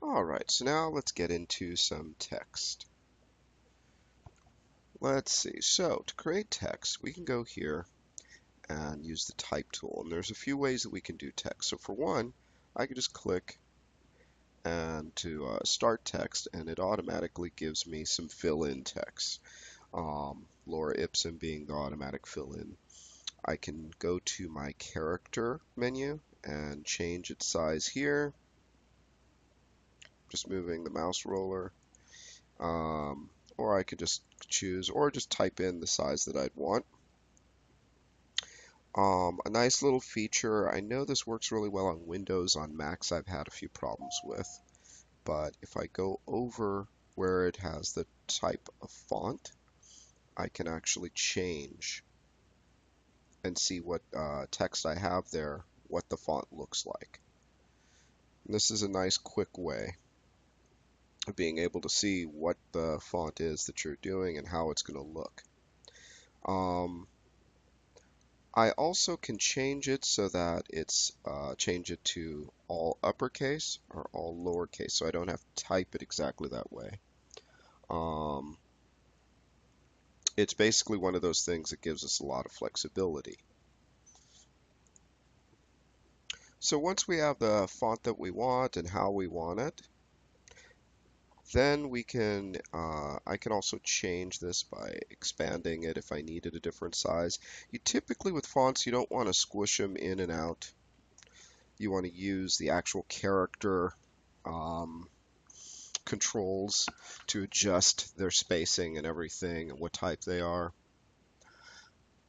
Alright, so now let's get into some text. Let's see, so to create text, we can go here and use the type tool. And there's a few ways that we can do text. So for one, I can just click and to start text, and it automatically gives me some fill-in text. Laura Ipsum being the automatic fill-in. I can go to my character menu and change its size here. Just moving the mouse roller. Or I could just choose, or just type in the size that I'd want. A nice little feature. I know this works really well on Windows. On Macs, I've had a few problems with. But if I go over where it has the type of font, I can actually change and see what text I have there, what the font looks like. And this is a nice quick way of being able to see what the font is that you're doing and how it's going to look. I also can change it so that it's change it to all uppercase or all lowercase, so I don't have to type it exactly that way. It's basically one of those things that gives us a lot of flexibility. So once we have the font that we want and how we want it, then we can, I can also change this by expanding it if I needed a different size. You typically with fonts, you don't want to squish them in and out. You want to use the actual character controls to adjust their spacing and everything and what type they are.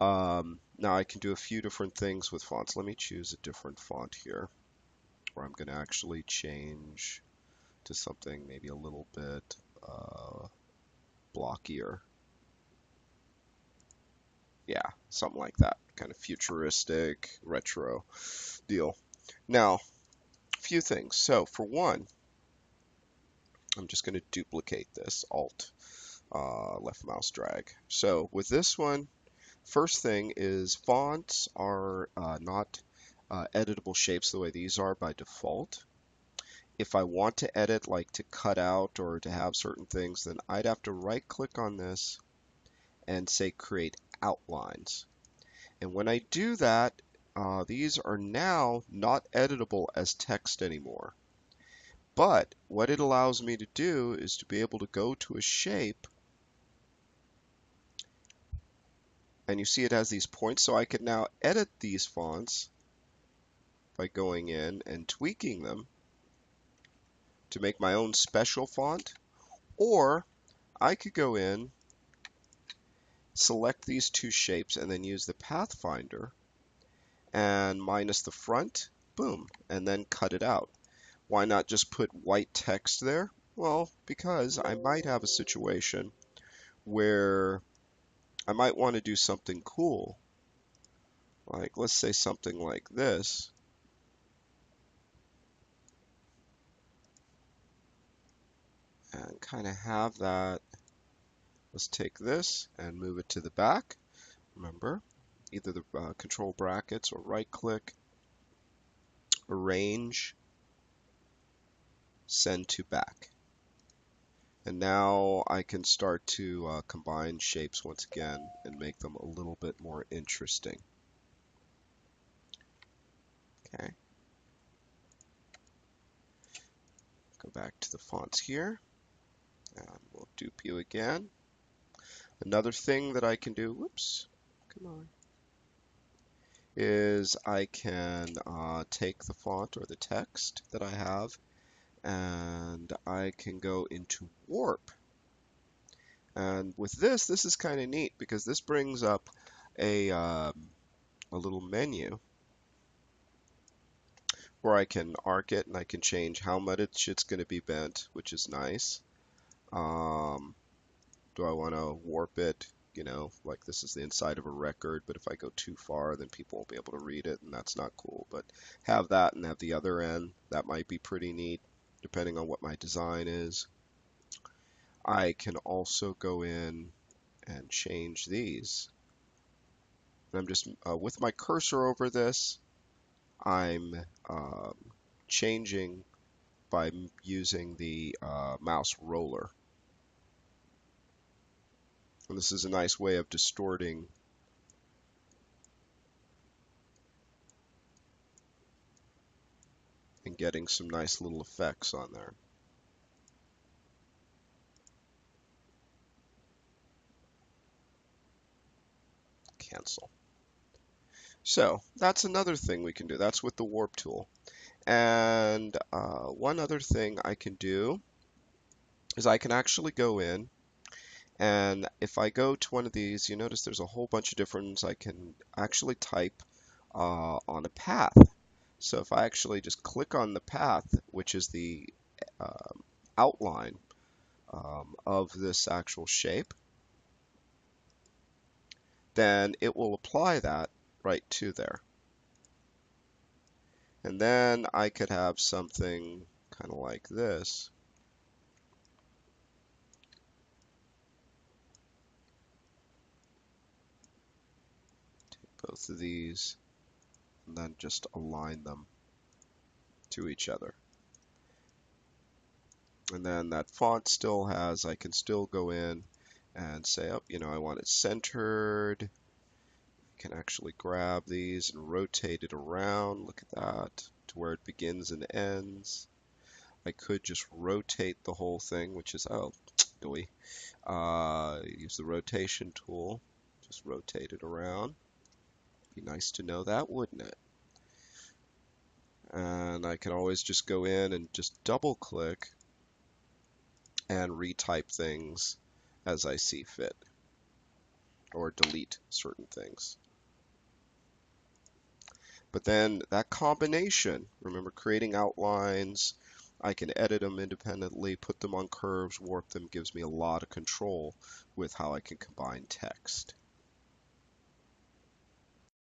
Now I can do a few different things with fonts. Let me choose a different font here, where I'm going to actually change to something maybe a little bit blockier. Yeah, something like that. Kind of futuristic, retro deal. Now, a few things. So for one, I'm just going to duplicate this, Alt, left mouse drag. So with this one, first thing is fonts are not editable shapes the way these are by default. If I want to edit, like to cut out or to have certain things, then I'd have to right click on this and say create outlines. And when I do that, these are now not editable as text anymore. But what it allows me to do is to be able to go to a shape, and you see it has these points, so I can now edit these fonts by going in and tweaking them to make my own special font, or I could go in, select these two shapes, and then use the Pathfinder and minus the front, boom, and then cut it out. Why not just put white text there? Well, because I might have a situation where I might want to do something cool. Like, let's say something like this. And kind of have that. Let's take this and move it to the back. Remember, either the control brackets or right click, arrange, send to back. And now I can start to combine shapes once again and make them a little bit more interesting. Okay. Go back to the fonts here, and we'll dupe you again. Another thing that I can do, whoops, come on, is I can take the font or the text that I have, and I can go into warp. And with this is kind of neat because this brings up a little menu where I can arc it and I can change how much it's going to be bent, which is nice. Do I want to warp it? You know, like this is the inside of a record, but if I go too far, then people won't be able to read it, and that's not cool. But have that and have the other end. That might be pretty neat, depending on what my design is. I can also go in and change these. And I'm just, with my cursor over this, I'm changing by using the mouse roller. And this is a nice way of distorting and getting some nice little effects on there. Cancel. So that's another thing we can do. That's with the warp tool. And one other thing I can do is I can actually go in, and if I go to one of these, you notice there's a whole bunch of different ones. I can actually type on a path. So if I actually just click on the path, which is the outline of this actual shape, then it will apply that right to there. And then I could have something kind of like this. Take both of these and then just align them to each other. And then that font still has, I can still go in and say, oh, I want it centered. I can actually grab these and rotate it around. Look at that, to where it begins and ends. I could just rotate the whole thing, which is, oh, gooey. Use the rotation tool. Just rotate it around. Be nice to know that, wouldn't it? And I can always just go in and just double click and retype things as I see fit, or delete certain things. But then that combination, remember, creating outlines, I can edit them independently, put them on curves, warp them, gives me a lot of control with how I can combine text.